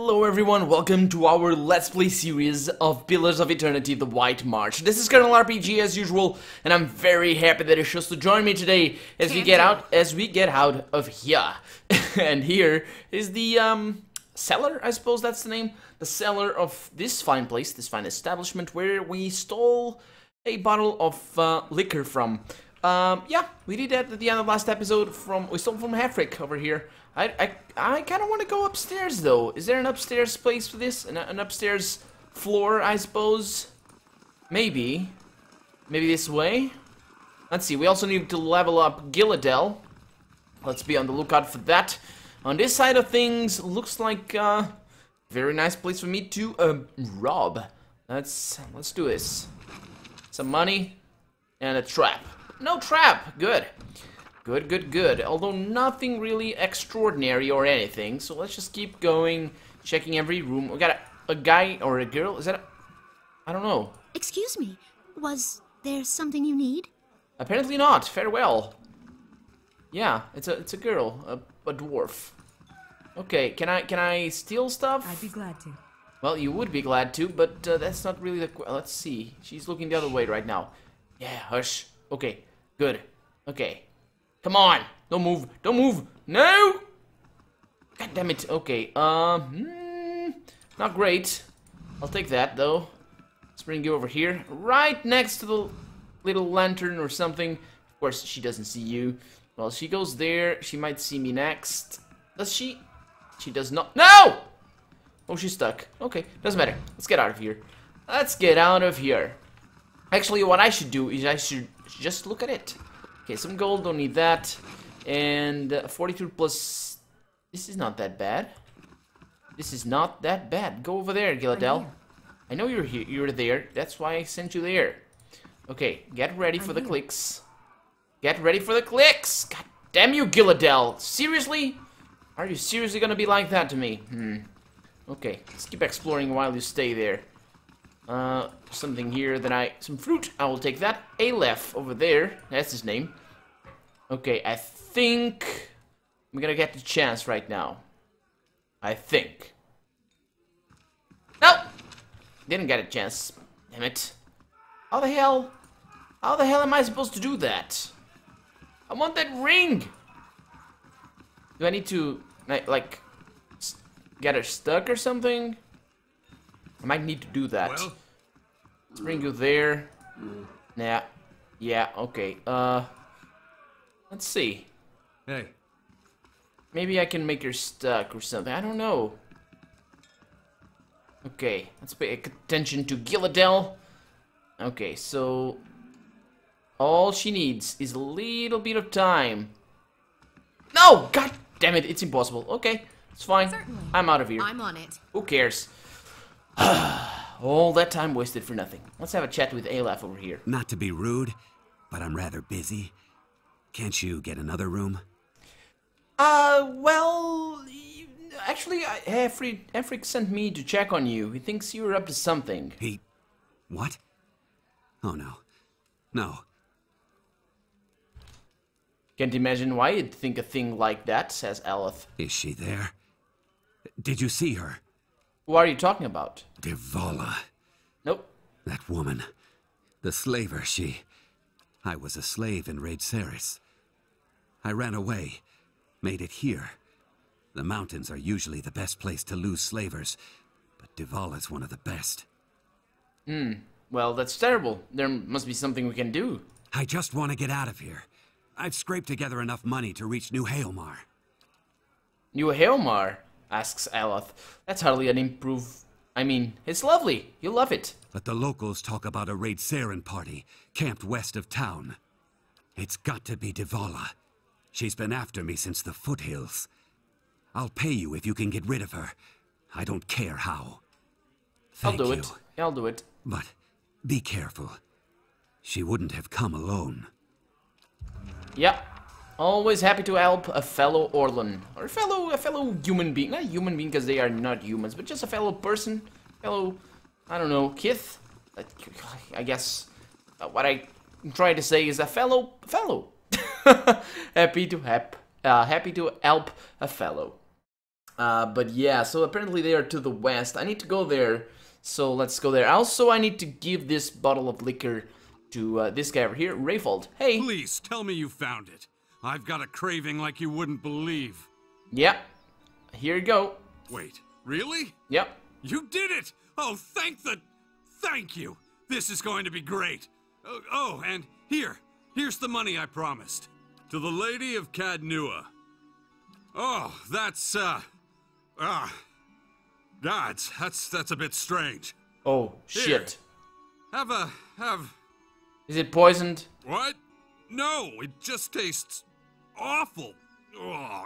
Hello everyone, welcome to our Let's Play series of Pillars of Eternity, The White March. This is Colonel RPG as usual, and I'm very happy that you chose to join me today as we get out of here. And here is the cellar, I suppose that's the name, the cellar of this fine place, this fine establishment where we stole a bottle of liquor from. Yeah, we did that at the end of last episode. We stole from Hefric over here. I kind of want to go upstairs though. Is there an upstairs place for this? An upstairs floor, I suppose? Maybe this way? Let's see, we also need to level up Gilladel. Let's be on the lookout for that. On this side of things, looks like a very nice place for me to rob. Let's do this. Some money and a trap. No trap! Good. Good. Although nothing really extraordinary or anything, so let's just keep going, checking every room. We got a guy or a girl? Is that I don't know. Excuse me, was there something you need? Apparently not. Farewell. Yeah, it's a girl, a dwarf. Okay, can I steal stuff? I'd be glad to. Well, you would be glad to, but that's not really the... Let's see. She's looking the other way right now. Yeah, hush. Okay, good. Okay. Come on! Don't move! Don't move! No! God damn it. Okay, not great. I'll take that, though. Let's bring you over here. Right next to the little lantern or something. Of course, she doesn't see you. Well, she goes there. She might see me next. Does she? She does not. No! Oh, she's stuck. Okay, doesn't matter. Let's get out of here. Let's get out of here. Actually, what I should do is I should just look at it. Okay, some gold, don't need that. And 42 plus... This is not that bad. This is not that bad. Go over there, Gilladel. I know you're here. You're there. That's why I sent you there. Okay, get ready for the clicks. Get ready for the clicks! God damn you, Gilladel! Seriously? Are you seriously gonna be like that to me? Okay, let's keep exploring while you stay there. Something here that some fruit, I will take that. Aleph over there, that's his name. Okay, I think I'm gonna get the chance right now. I think. Nope! Didn't get a chance. Damn it. How the hell am I supposed to do that? I want that ring! Do I need to, like, get her stuck or something? I might need to do that. Well, let's bring you there. Nah. Yeah, okay. Let's see. Hey. Maybe I can make her stuck or something. I don't know. Okay, let's pay attention to Gilladel. Okay, so all she needs is a little bit of time. No! God damn it, it's impossible. Okay, it's fine. Certainly. I'm out of here. I'm on it. Who cares? All that time wasted for nothing. Let's have a chat with Aleph over here. Not to be rude, but I'm rather busy. Can't you get another room? Well... Actually, Efric sent me to check on you. He thinks you were up to something. He... What? Oh, no. No. Can't imagine why you'd think a thing like that, says Aleph. Is she there? Did you see her? Who are you talking about? Devala. Nope. That woman. The slaver, she... I was a slave in Raid Ceres. I ran away. Made it here. The mountains are usually the best place to lose slavers, but Devala's one of the best. Well, that's terrible. There must be something we can do. I just want to get out of here. I've scraped together enough money to reach New Haelmar. New Haelmar? Asks Aleph. That's hardly an improve. I mean, it's lovely. You'll love it. But the locals talk about a Raid Saren party, camped west of town. It's got to be Devala. She's been after me since the foothills. I'll pay you if you can get rid of her. I don't care how. I'll do it. I'll do it. But be careful. She wouldn't have come alone. Yeah. Always happy to help a fellow Orlan. Or a fellow human being. Not human being because they are not humans, but just a fellow person. Fellow, I don't know, kith? I guess what I'm trying to say is a fellow. Happy to help a fellow. But yeah, so apparently they are to the west. I need to go there, so let's go there. Also, I need to give this bottle of liquor to this guy over here, Rayfold. Hey! Please, tell me you found it. I've got a craving like you wouldn't believe. Yep. Here you go. Wait, really? Yep. You did it! Oh, thank you! This is going to be great. And here's the money I promised. To the Lady of Cadnua. Oh, that's a bit strange. Oh, shit. Here, Is it poisoned? What? No, it just tastes awful. Oh,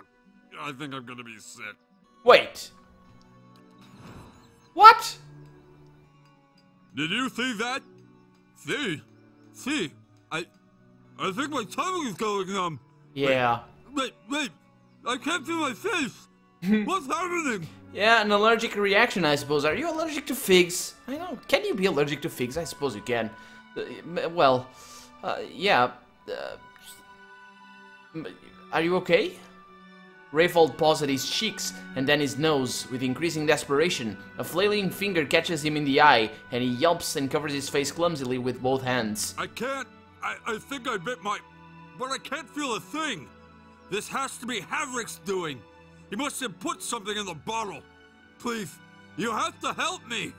I think I'm gonna be sick. Wait. What? Did you see that? See, I think my tummy is going numb. Yeah. Wait, I can't feel my face. What's happening? Yeah, an allergic reaction, I suppose. Are you allergic to figs? I know. Can you be allergic to figs? I suppose you can. Yeah. Are you okay? Rayfold paws at his cheeks and then his nose. With increasing desperation, a flailing finger catches him in the eye, and he yelps and covers his face clumsily with both hands. I can't. I think I bit my... But I can't feel a thing. This has to be Havrik's doing. He must have put something in the bottle. Please, you have to help me.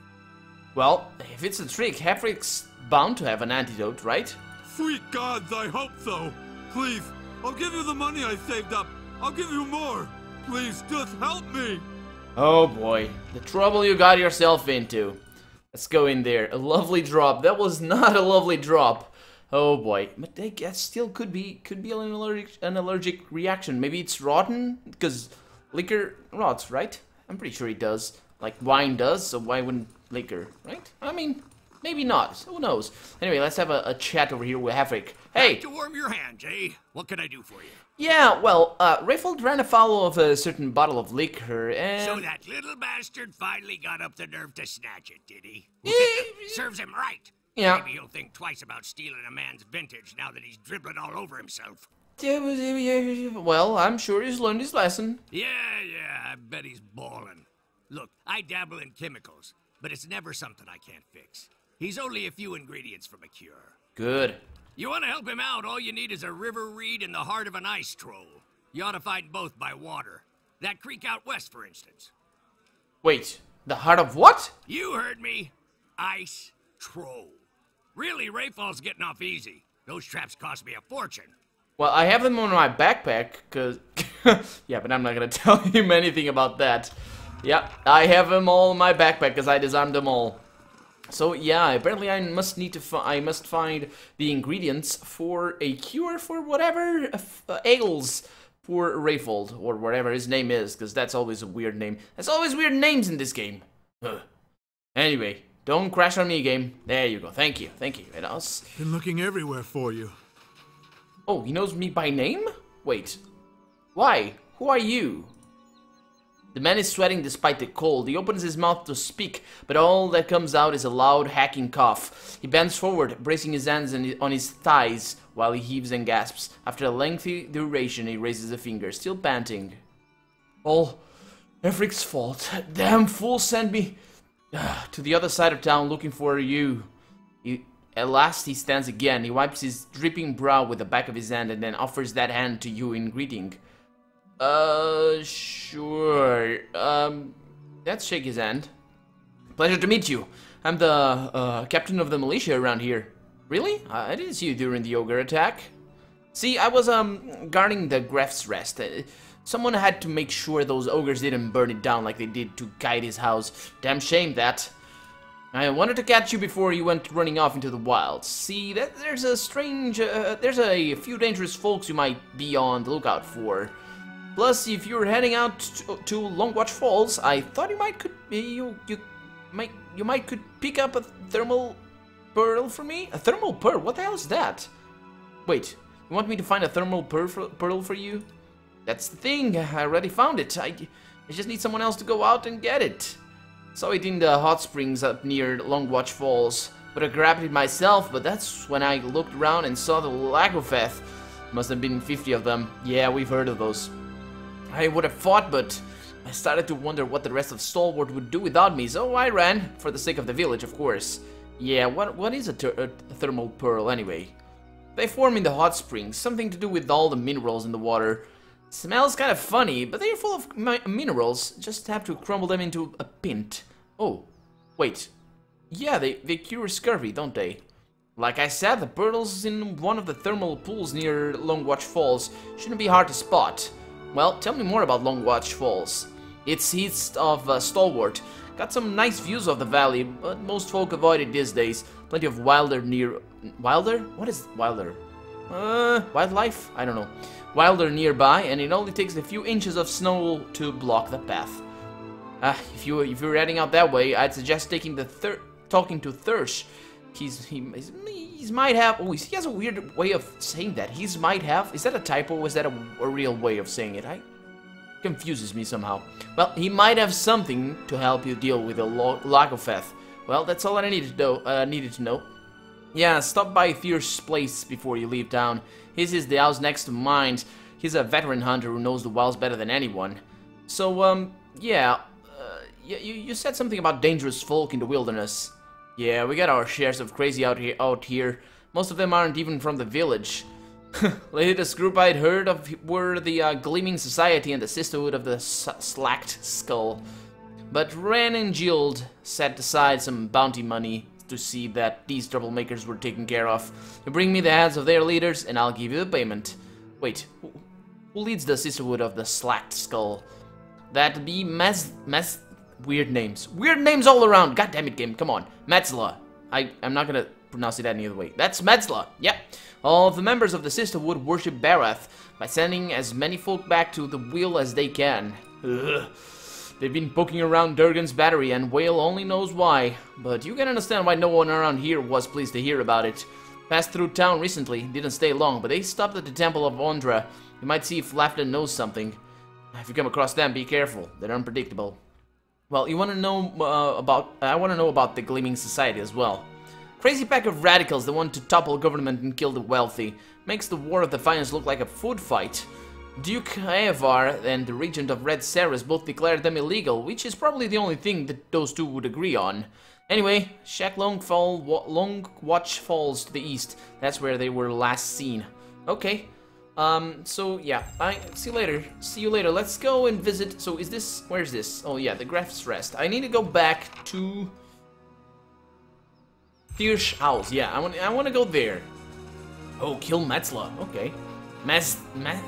Well, if it's a trick, Havrik's bound to have an antidote, right? Sweet gods, I hope so. Please, I'll give you the money I saved up. I'll give you more. Please, just help me. Oh boy, the trouble you got yourself into. Let's go in there. A lovely drop. That was not a lovely drop. Oh boy, but I guess still could be an allergic reaction. Maybe it's rotten because liquor rots, right? I'm pretty sure it does. Like wine does, so why wouldn't liquor, right? I mean, maybe not. Who knows? Anyway, let's have a chat over here with Havrik. Hey! Back to warm your hands, eh? What can I do for you? Yeah, well, Rayfold ran afoul of a certain bottle of liquor, and... So that little bastard finally got up the nerve to snatch it, did he? Serves him right. Yeah. Maybe he'll think twice about stealing a man's vintage now that he's dribbling all over himself. Well, I'm sure he's learned his lesson. Yeah, I bet he's ballin'. Look, I dabble in chemicals, but it's never something I can't fix. He's only a few ingredients from a cure. Good. You want to help him out, all you need is a river reed in the heart of an ice troll. You ought to find both by water. That creek out west, for instance. Wait, the heart of what? You heard me. Ice troll. Really, Rayfall's getting off easy. Those traps cost me a fortune. Well, I have them on my backpack, cause... yeah, but I'm not gonna tell him anything about that. Yeah, I have them all in my backpack, because I disarmed them all. So, yeah, apparently I must find the ingredients for a cure for whatever ails poor Rayfold, or whatever his name is, because that's always a weird name. There's always weird names in this game. Anyway, don't crash on me, game. There you go. Thank you. And us. Been looking everywhere for you. Oh, he knows me by name? Wait. Why? Who are you? The man is sweating despite the cold. He opens his mouth to speak, but all that comes out is a loud, hacking cough. He bends forward, bracing his hands on his thighs while he heaves and gasps. After a lengthy duration, he raises a finger, still panting. All Everick's fault. Damn fool sent me to the other side of town looking for you. At last he stands again. He wipes his dripping brow with the back of his hand and then offers that hand to you in greeting. Sure. Let's shake his hand. Pleasure to meet you. I'm the captain of the militia around here. Really? I didn't see you during the ogre attack. See, I was guarding the Gref's Rest. Someone had to make sure those ogres didn't burn it down like they did to Kaidi's house. Damn shame that. I wanted to catch you before you went running off into the wilds. See, there's a few dangerous folks you might be on the lookout for. Plus, if you're heading out to Longwatch Falls, I thought you might could pick up a thermal pearl for me. A thermal pearl? What the hell is that? Wait, you want me to find a thermal pearl for you? That's the thing. I already found it. I just need someone else to go out and get it. Saw it in the hot springs up near Longwatch Falls, but I grabbed it myself. But that's when I looked around and saw the Lagofeth. Must have been 50 of them. Yeah, we've heard of those. I would have fought, but I started to wonder what the rest of Stalwart would do without me, so I ran, for the sake of the village, of course. Yeah, what is a thermal pearl, anyway? They form in the hot springs, something to do with all the minerals in the water. Smells kind of funny, but they're full of minerals, just have to crumble them into a pint. Oh, wait. Yeah, they cure scurvy, don't they? Like I said, the pearls in one of the thermal pools near Longwatch Falls shouldn't be hard to spot. Well, tell me more about Longwatch Falls. It's east of Stalwart. Got some nice views of the valley, but most folk avoid it these days. Plenty of wilder near... Wilder? What is wilder? Wildlife? I don't know. Wilder nearby, and it only takes a few inches of snow to block the path. If you're heading out that way, I'd suggest talking to Thursh. He might have... Oh, he has a weird way of saying that. He's might have... Is that a typo or is that a real way of saying it? Confuses me somehow. Well, he might have something to help you deal with the Lagofeth. Well, that's all I needed to know. Yeah, stop by Thyr's place before you leave town. His is the house next to mine. He's a veteran hunter who knows the wilds better than anyone. So, yeah. You said something about dangerous folk in the wilderness. Yeah, we got our shares of crazy out here. Most of them aren't even from the village. Latest group I'd heard of were the Gleaming Society and the Sisterhood of the Slacked Skull. But Ren and Gild set aside some bounty money to see that these troublemakers were taken care of. You bring me the heads of their leaders and I'll give you the payment. Wait, who leads the Sisterhood of the Slacked Skull? That'd be weird names. Weird names all around. God damn it, game. Come on. Metzla. I'm not gonna pronounce it any other way. That's Metzla. Yep. All of the members of the Sisterhood worship Barath by sending as many folk back to the wheel as they can. Ugh. They've been poking around Durgan's battery, and Whale only knows why. But you can understand why no one around here was pleased to hear about it. Passed through town recently, didn't stay long, but they stopped at the Temple of Ondra. You might see if Lafton knows something. If you come across them, be careful. They're unpredictable. Well, you want to know I want to know about the Gleaming Society as well. Crazy pack of radicals that want to topple government and kill the wealthy. Makes the War of the Finance look like a food fight. Duke Evar and the Regent of Red Ceres both declared them illegal, which is probably the only thing that those two would agree on. Anyway, Shack Longwatch Falls to the east. That's where they were last seen. Okay. So yeah, see you later. See you later. Let's go and visit. So is this, where's this? Oh yeah, the Graf's Rest. I need to go back to Thyr's house. Yeah, I want to go there. Oh, kill Metzla. Okay.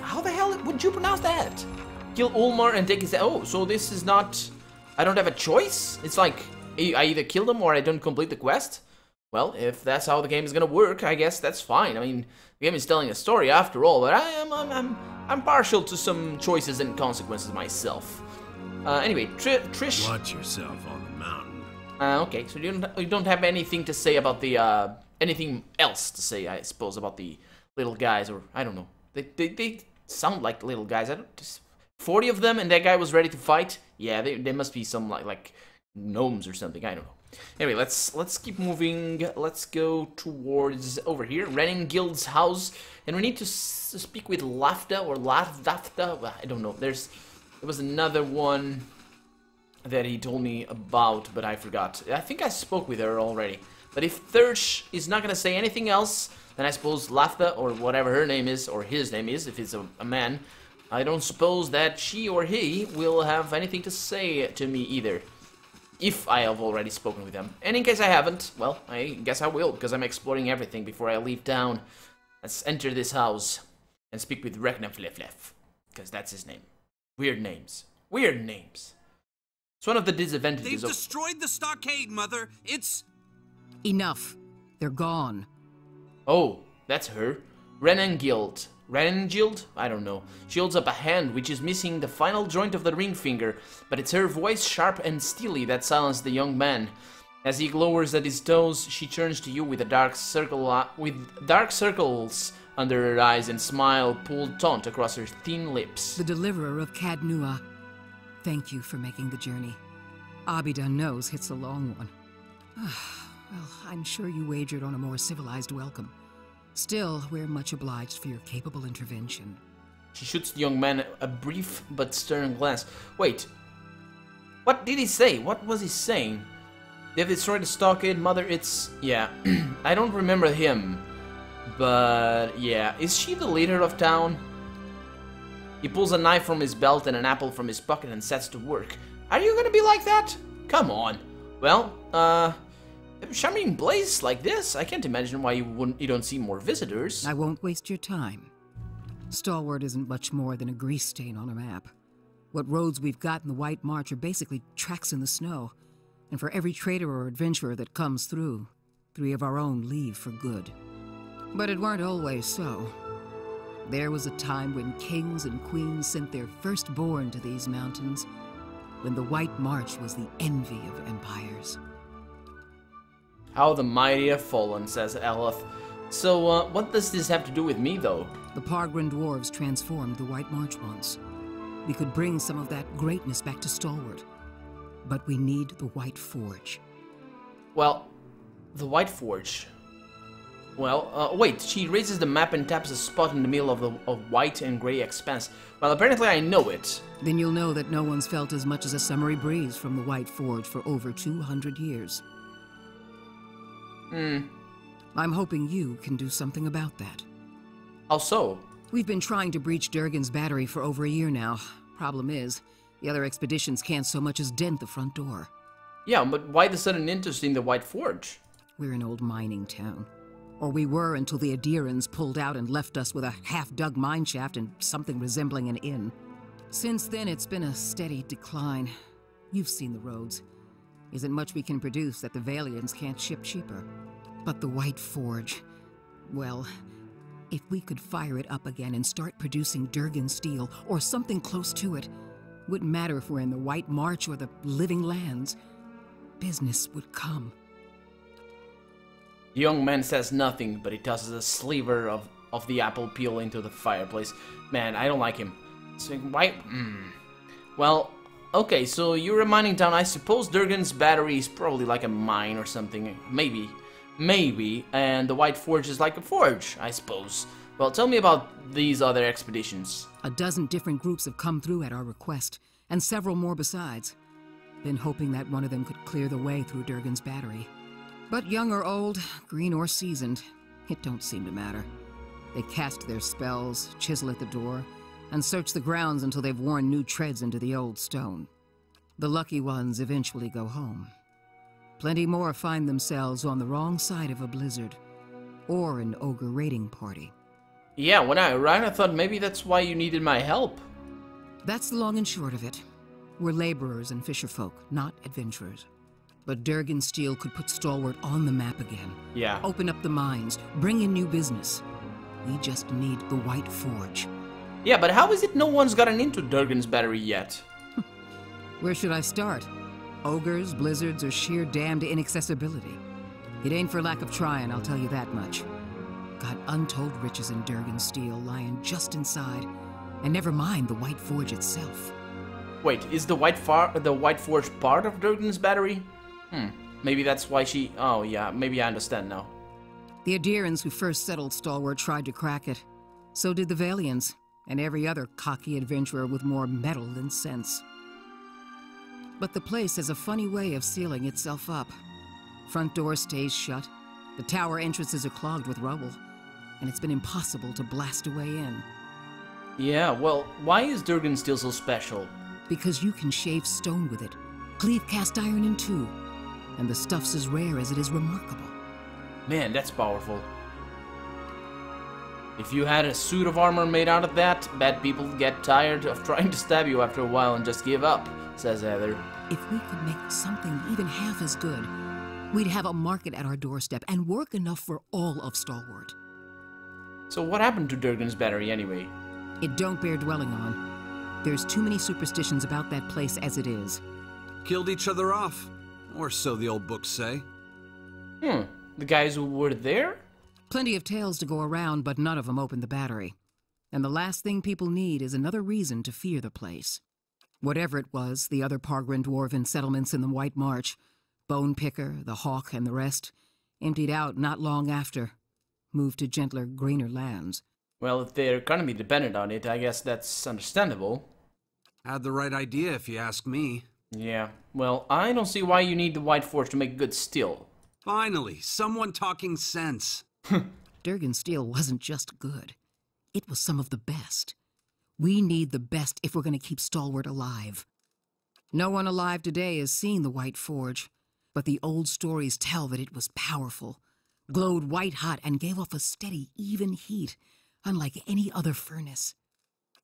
How the hell would you pronounce that? Kill Ulmar and take his... Oh, so this is not... I don't have a choice? It's like, I either kill them or I don't complete the quest? Well, if that's how the game is gonna work, I guess that's fine. I mean, the game is telling a story after all, but I'm partial to some choices and consequences myself. Anyway, Trish... Watch yourself on the mountain. Okay, so you don't have anything to say about the, anything else to say, I suppose, about the little guys, or I don't know. They sound like little guys. 40 of them, and that guy was ready to fight. Yeah, they must be some like gnomes or something. I don't know. Anyway, let's keep moving. Let's go towards over here, Renning Guild's house, and we need to speak with Lafta or Lafta. I don't know. There was another one that he told me about, but I forgot. I think I spoke with her already. But if Thursh is not gonna say anything else, then I suppose Lafta, or whatever her name is, or his name is, if it's a man, I don't suppose that she or he will have anything to say to me either. If I have already spoken with them. And in case I haven't, well, I guess I will, because I'm exploring everything before I leave town. Let's enter this house and speak with Reknafleflef, because that's his name. Weird names. Weird names. It's one of the disadvantages They've destroyed the stockade, Mother! It's... Enough. They're gone. Oh, that's her. Renangild. Renangild? I don't know. She holds up a hand which is missing the final joint of the ring finger, but it's her voice, sharp and steely, that silenced the young man. As he glowers at his toes, she turns to you with a dark circles under her eyes and smile pulled taunt across her thin lips. The deliverer of Cadnua. Thank you for making the journey. Abidan knows it's a long one. Well, I'm sure you wagered on a more civilized welcome. Still, we're much obliged for your capable intervention. She shoots the young man a brief but stern glance. Wait, What did he say? What was he saying? They've destroyed the stockade, Mother, it's... Yeah, I don't remember him. But, yeah. Is she the leader of town? He pulls a knife from his belt and an apple from his pocket and sets to work. Are you gonna be like that? Come on. Well, charming place like this, I can't imagine why you don't see more visitors. I won't waste your time. Stalwart isn't much more than a grease stain on a map. What roads we've got in the White March are basically tracks in the snow. And for every trader or adventurer that comes through, 3 of our own leave for good. But it weren't always so. There was a time when kings and queens sent their firstborn to these mountains, when the White March was the envy of empires. How the mighty have fallen, says Eleth. So, what does this have to do with me, though? The Pargrin dwarves transformed the White March once. We could bring some of that greatness back to Stalwart. But we need the White Forge. Well, the White Forge. Well, wait, she raises the map and taps a spot in the middle of white and gray expanse. Well, apparently I know it. Then you'll know that no one's felt as much as a summery breeze from the White Forge for over 200 years. I'm hoping you can do something about that. How so? We've been trying to breach Durgan's battery for over a year now. Problem is, the other expeditions can't so much as dent the front door. Yeah, but why the sudden interest in the White Forge? We're an old mining town. Or we were until the Adirans pulled out and left us with a half-dug mine shaft and something resembling an inn. Since then, it's been a steady decline. You've seen the roads. Isn't much we can produce that the Valians can't ship cheaper. But the White Forge... well, if we could fire it up again and start producing Durgan steel, or something close to it, wouldn't matter if we're in the White March or the Living Lands, business would come. The young man says nothing, but he tosses a sliver of the apple peel into the fireplace. Man, I don't like him. So, why? Well, okay, so you're a mining town. I suppose Durgan's battery is probably like a mine or something. Maybe. And the White Forge is like a forge, I suppose. Well, tell me about these other expeditions. A dozen different groups have come through at our request, and several more besides. Been hoping that one of them could clear the way through Durgan's battery. But young or old, green or seasoned, it don't seem to matter. They cast their spells, chisel at the door, and search the grounds until they've worn new treads into the old stone. The lucky ones eventually go home. Plenty more find themselves on the wrong side of a blizzard, or an ogre raiding party. Yeah, when I arrived, I thought maybe that's why you needed my help. That's the long and short of it. We're laborers and fisherfolk, not adventurers. But Durgan Steel could put Stalwart on the map again. Yeah. Open up the mines, bring in new business. We just need the White Forge. Yeah, but how is it no one's gotten into Durgan's battery yet? Where should I start? Ogres, blizzards, or sheer damned inaccessibility? It ain't for lack of trying, I'll tell you that much. Got untold riches in Durgan Steel lying just inside, and never mind the White Forge itself. Wait, is the White Forge part of Durgan's battery? Maybe that's why she... Oh, yeah, maybe I understand now. The Adirans who first settled Stalwart tried to crack it. So did the Valians, and every other cocky adventurer with more metal than sense. But the place has a funny way of sealing itself up. Front door stays shut, the tower entrances are clogged with rubble, and it's been impossible to blast a way in. Yeah, well, why is Durgan Steel so special? Because you can shave stone with it, cleave cast iron in two, and the stuff's as rare as it is remarkable. Man, that's powerful. If you had a suit of armor made out of that, bad people get tired of trying to stab you after a while and just give up, says Heather. If we could make something even half as good, we'd have a market at our doorstep and work enough for all of Stalwart. So what happened to Durgan's battery anyway? It don't bear dwelling on. There's too many superstitions about that place as it is. Killed each other off, or so the old books say. The guys who were there? Plenty of tales to go around, but none of them opened the battery. And the last thing people need is another reason to fear the place. Whatever it was, the other Pargrin dwarven settlements in the White March, Bone Picker, the Hawk, and the rest, emptied out not long after, moved to gentler, greener lands. Well, if their economy depended on it, I guess that's understandable. Had the right idea, if you ask me. Yeah, well, I don't see why you need the White Forge to make good steel. Finally, someone talking sense. Durgan's steel wasn't just good. It was some of the best. We need the best if we're going to keep Stalwart alive. No one alive today has seen the White Forge, but the old stories tell that it was powerful, glowed white-hot, and gave off a steady, even heat, unlike any other furnace.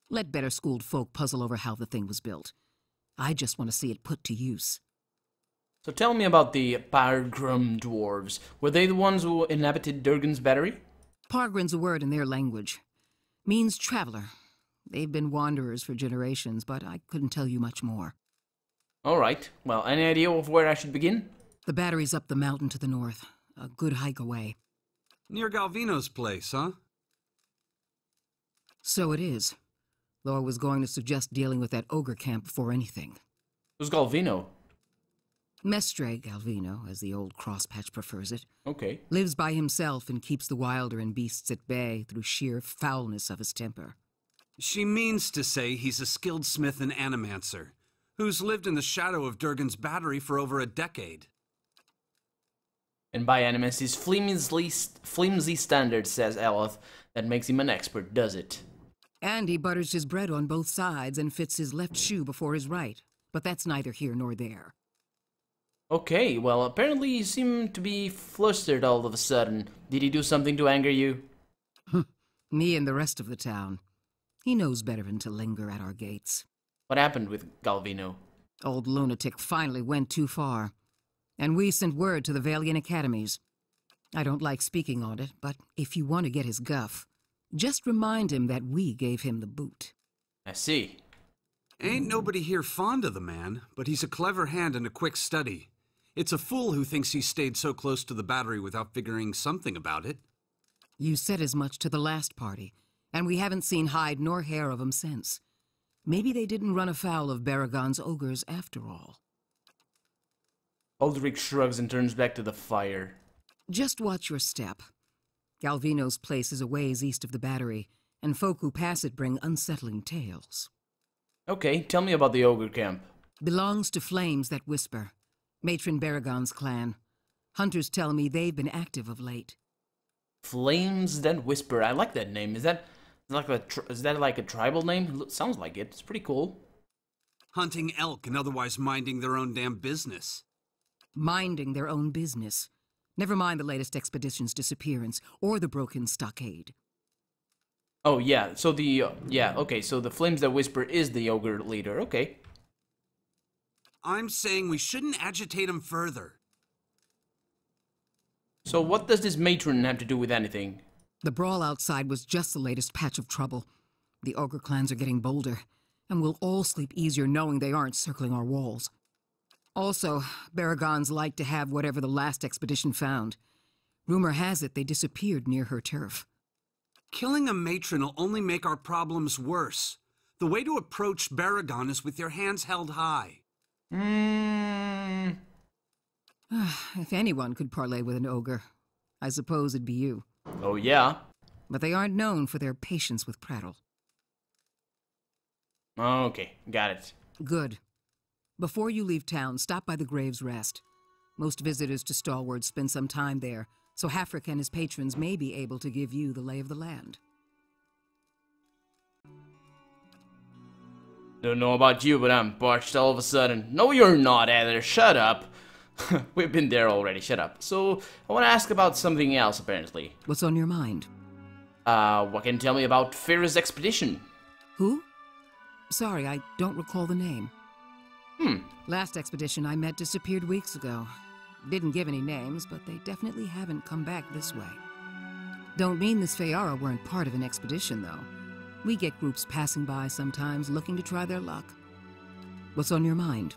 Let better-schooled folk puzzle over how the thing was built. I just want to see it put to use. So tell me about the Pargrim dwarves. Were they the ones who inhabited Durgan's battery? Pargrim's a word in their language. Means traveler. They've been wanderers for generations, but I couldn't tell you much more. Alright, well, any idea of where I should begin? The battery's up the mountain to the north. A good hike away. Near Galvino's place, huh? So it is. Though I was going to suggest dealing with that ogre camp before anything. Who's Galvino? Mestre Galvino, as the old crosspatch prefers it, Okay. lives by himself and keeps the wilder and beasts at bay through sheer foulness of his temper. She means to say he's a skilled smith and animancer, who's lived in the shadow of Durgan's battery for over a decade. And by Animus' flimsy standards, says Eloth, that makes him an expert, does it? And he butters his bread on both sides and fits his left shoe before his right. But that's neither here nor there. Okay, well, apparently you seem to be flustered all of a sudden. Did he do something to anger you? Me and the rest of the town. He knows better than to linger at our gates. What happened with Galvino? Old lunatic finally went too far. And we sent word to the Valiant academies. I don't like speaking on it, but if you want to get his guff, just remind him that we gave him the boot. I see. Ain't nobody here fond of the man, but he's a clever hand and a quick study. It's a fool who thinks he stayed so close to the battery without figuring something about it. You said as much to the last party, and we haven't seen hide nor hair of him since. Maybe they didn't run afoul of Baragon's ogres after all. Aldrich shrugs and turns back to the fire. Just watch your step. Galvino's place is a ways east of the battery, and folk who pass it bring unsettling tales. Okay, tell me about the ogre camp. Belongs to Flames That Whisper, Matron Baragon's clan. Hunters tell me they've been active of late. Flames That Whisper. I like that name. Is that like a tribal name? Sounds like it. It's pretty cool. Hunting elk and otherwise minding their own damn business. Minding their own business. Never mind the latest expedition's disappearance or the broken stockade. Oh, yeah. So okay. So the Flames That Whisper is the ogre leader. Okay. I'm saying we shouldn't agitate him further. So what does this matron have to do with anything? The brawl outside was just the latest patch of trouble. The ogre clans are getting bolder, and we'll all sleep easier knowing they aren't circling our walls. Also, Baragons like to have whatever the last expedition found. Rumor has it they disappeared near her turf. Killing a matron will only make our problems worse. The way to approach Baragon is with your hands held high. If anyone could parley with an ogre, I suppose it'd be you. Oh, yeah? But they aren't known for their patience with prattle. Okay, got it. Good. Before you leave town, stop by the Grave's Rest. Most visitors to Stalwart spend some time there, so Hafric and his patrons may be able to give you the lay of the land. Don't know about you, but I'm parched all of a sudden. No, you're not, Heather. Shut up. We've been there already. Shut up. So, I want to ask about something else, apparently. What's on your mind? What can you tell me about Farah's expedition? Who? Sorry, I don't recall the name. Last expedition I met disappeared weeks ago. Didn't give any names, but they definitely haven't come back this way. Don't mean the Sfeara weren't part of an expedition, though. We get groups passing by sometimes looking to try their luck. What's on your mind?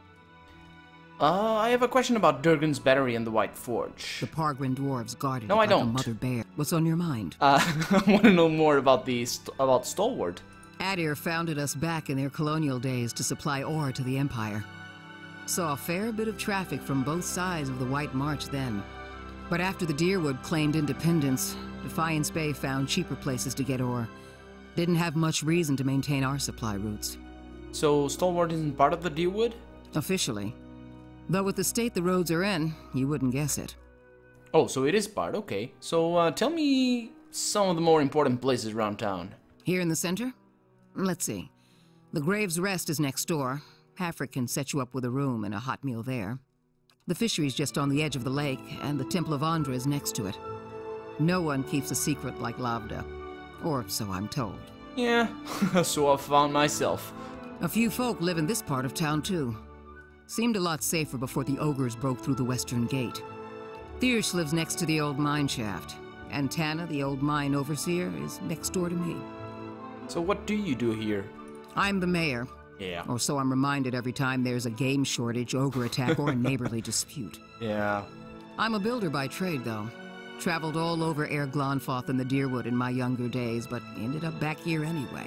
I have a question about Durgan's battery and the White Forge. The Pargrin dwarves guarded No, it I like don't. a mother bear. What's on your mind? I want to know more about about Stalwart. Adir founded us back in their colonial days to supply ore to the Empire. Saw a fair bit of traffic from both sides of the White March then. But after the Deerwood claimed independence, Defiance Bay found cheaper places to get ore. Didn't have much reason to maintain our supply routes. So Stalwart isn't part of the Deerwood? Officially. Though with the state the roads are in, you wouldn't guess it. Oh, so it is part, okay. So tell me some of the more important places around town. Here in the center? Let's see. The Grave's Rest is next door. Hafric can set you up with a room and a hot meal there. The fishery's just on the edge of the lake, and the Temple of Andra is next to it. No one keeps a secret like Lavda. Or so I'm told. Yeah, so I've found myself. A few folk live in this part of town, too. Seemed a lot safer before the ogres broke through the western gate. Thiersch lives next to the old mine shaft, and Tana, the old mine overseer, is next door to me. So what do you do here? I'm the mayor. Yeah. Or so I'm reminded every time there's a game shortage, ogre attack, or a neighborly dispute. Yeah. I'm a builder by trade, though. Traveled all over Air Glonfoth and the Deerwood in my younger days, but ended up back here anyway.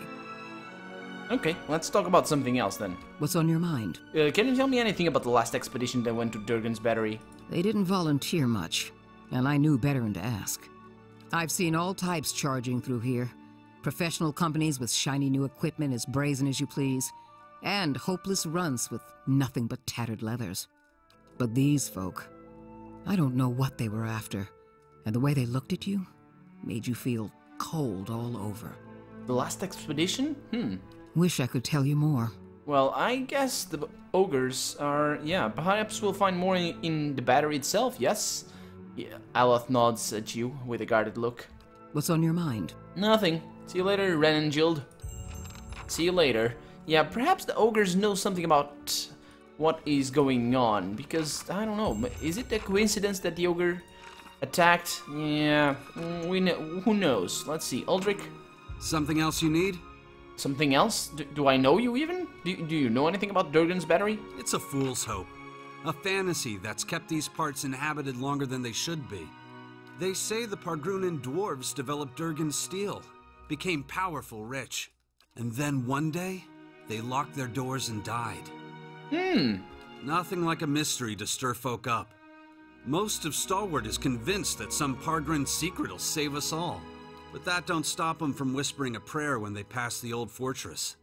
Okay, let's talk about something else then. What's on your mind? Can you tell me anything about the last expedition that went to Durgan's Battery? They didn't volunteer much, and I knew better than to ask. I've seen all types charging through here. Professional companies with shiny new equipment as brazen as you please, and hopeless runts with nothing but tattered leathers. But these folk, I don't know what they were after, and the way they looked at you made you feel cold all over. The last expedition? Wish I could tell you more. Well, I guess the ogres are... Yeah, perhaps we'll find more in the battery itself, yes? Yeah, Aloth nods at you with a guarded look. What's on your mind? Nothing. See you later, Renengild. See you later. Yeah, perhaps the ogres know something about what is going on, because, I don't know, is it a coincidence that the ogre attacked? Yeah, we know, who knows? Let's see, Uldric? Something else you need? Something else? Do I know you even? Do you know anything about Durgan's Battery? It's a fool's hope. A fantasy that's kept these parts inhabited longer than they should be. They say the Pargrunan dwarves developed Durgan's steel, became powerful, rich, and then one day, they locked their doors and died. Nothing like a mystery to stir folk up. Most of Stalwart is convinced that some Pargrin secret will save us all. But that don't stop them from whispering a prayer when they pass the old fortress.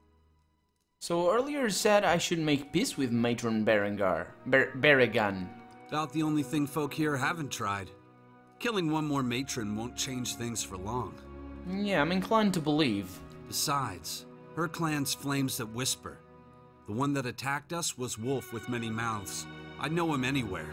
So earlier said I should make peace with Matron Beregan. About the only thing folk here haven't tried. Killing one more matron won't change things for long. Yeah, I'm inclined to believe. Besides, her clan's flames that whisper. The one that attacked us was Wolf with many mouths. I'd know him anywhere.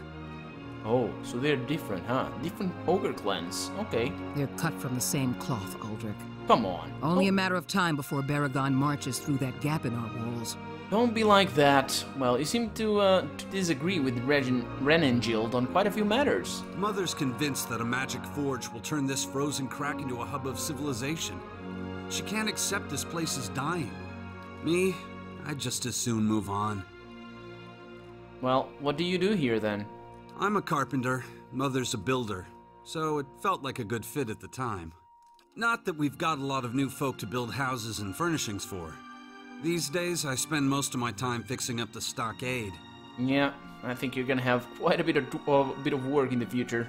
Oh, so they're different, huh? Different ogre clans. Okay. They're cut from the same cloth, Uldric. Come on. Only a matter of time before Beregan marches through that gap in our walls. Don't be like that. Well, you seem to disagree with Renengild on quite a few matters. Mother's convinced that a magic forge will turn this frozen crack into a hub of civilization. She can't accept this place is dying. Me, I'd just as soon move on. Well, what do you do here then? I'm a carpenter, Mother's a builder, so it felt like a good fit at the time. Not that we've got a lot of new folk to build houses and furnishings for. These days, I spend most of my time fixing up the stockade. Yeah, I think you're gonna have quite a bit of work in the future.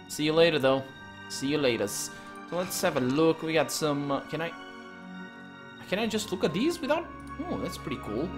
See you later, though. See you later. So let's have a look. We got some... Can I just look at these without... Oh, that's pretty cool.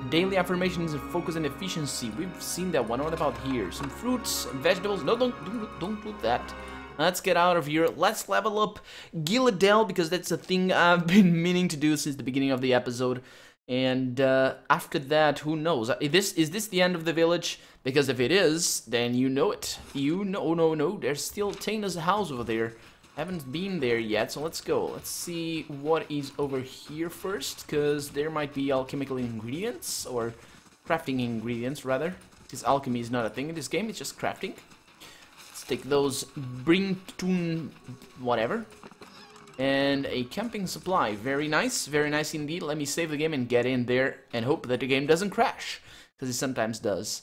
Daily affirmations and focus and efficiency. We've seen that one. What about here? Some fruits and vegetables. No, don't do that. Let's get out of here. Let's level up Gilladel, because that's a thing I've been meaning to do since the beginning of the episode. And after that, who knows? Is this the end of the village? Because if it is, then you know it. You know, no. There's still Tana's house over there. Haven't been there yet, so let's go. Let's see what is over here first, because there might be alchemical ingredients, or crafting ingredients, rather. Because alchemy is not a thing in this game, it's just crafting. Let's take those Bringtun whatever. And a camping supply. Very nice indeed. Let me save the game and get in there and hope that the game doesn't crash, because it sometimes does.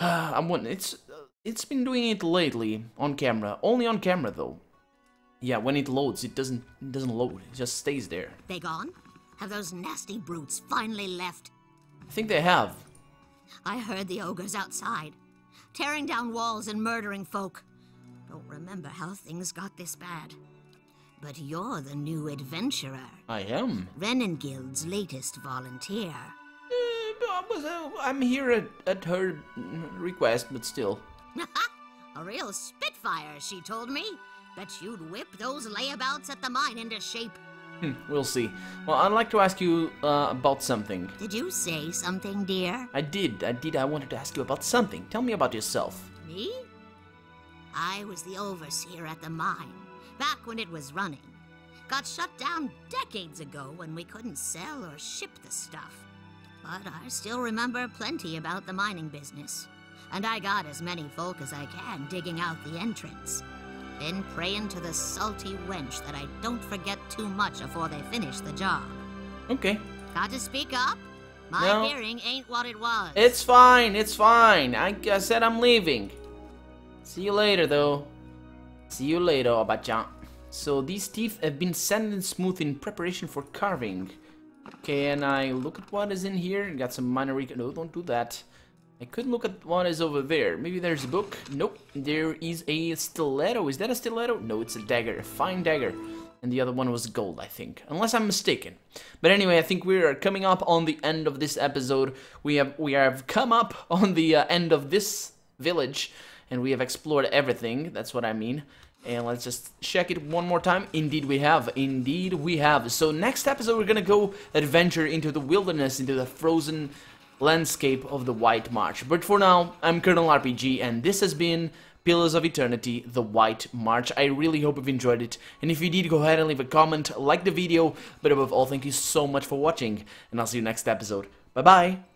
It's been doing it lately on camera. Only on camera, though. Yeah, when it loads, it doesn't load. It just stays there. They gone? Have those nasty brutes finally left? I think they have. I heard the ogres outside, tearing down walls and murdering folk. Don't remember how things got this bad. But you're the new adventurer. I am. Renengild's latest volunteer. I'm here at her request, but still. A real spitfire, she told me. Bet you'd whip those layabouts at the mine into shape. We'll see. Well, I'd like to ask you about something. Did you say something, dear? I did. I wanted to ask you about something. Tell me about yourself. Me? I was the overseer at the mine, back when it was running. Got shut down decades ago when we couldn't sell or ship the stuff. But I still remember plenty about the mining business. And I got as many folk as I can digging out the entrance. Been praying to the salty wench that I don't forget too much before they finish the job. Okay. Got to speak up? My No. hearing ain't what it was. It's fine. It's fine. I said I'm leaving. See you later, though. See you later, Oba-chan. So these teeth have been sanded smooth in preparation for carving. Okay, and I look at what is in here. Got some minor no, don't do that. I could look at what is over there. Maybe there's a book. Nope. There is a stiletto. Is that a stiletto? No, it's a dagger. A fine dagger. And the other one was gold, I think. Unless I'm mistaken. But anyway, I think we are coming up on the end of this episode. We have come up on the end of this village. And we have explored everything. That's what I mean. And let's just check it one more time. Indeed we have. Indeed we have. So next episode we're gonna go adventure into the wilderness, into the frozen landscape of the White March. But for now, I'm Colonel RPG, and this has been Pillars of Eternity, the White March. I really hope you've enjoyed it, and if you did, go ahead and leave a comment, like the video, but above all, thank you so much for watching, and I'll see you next episode. Bye-bye!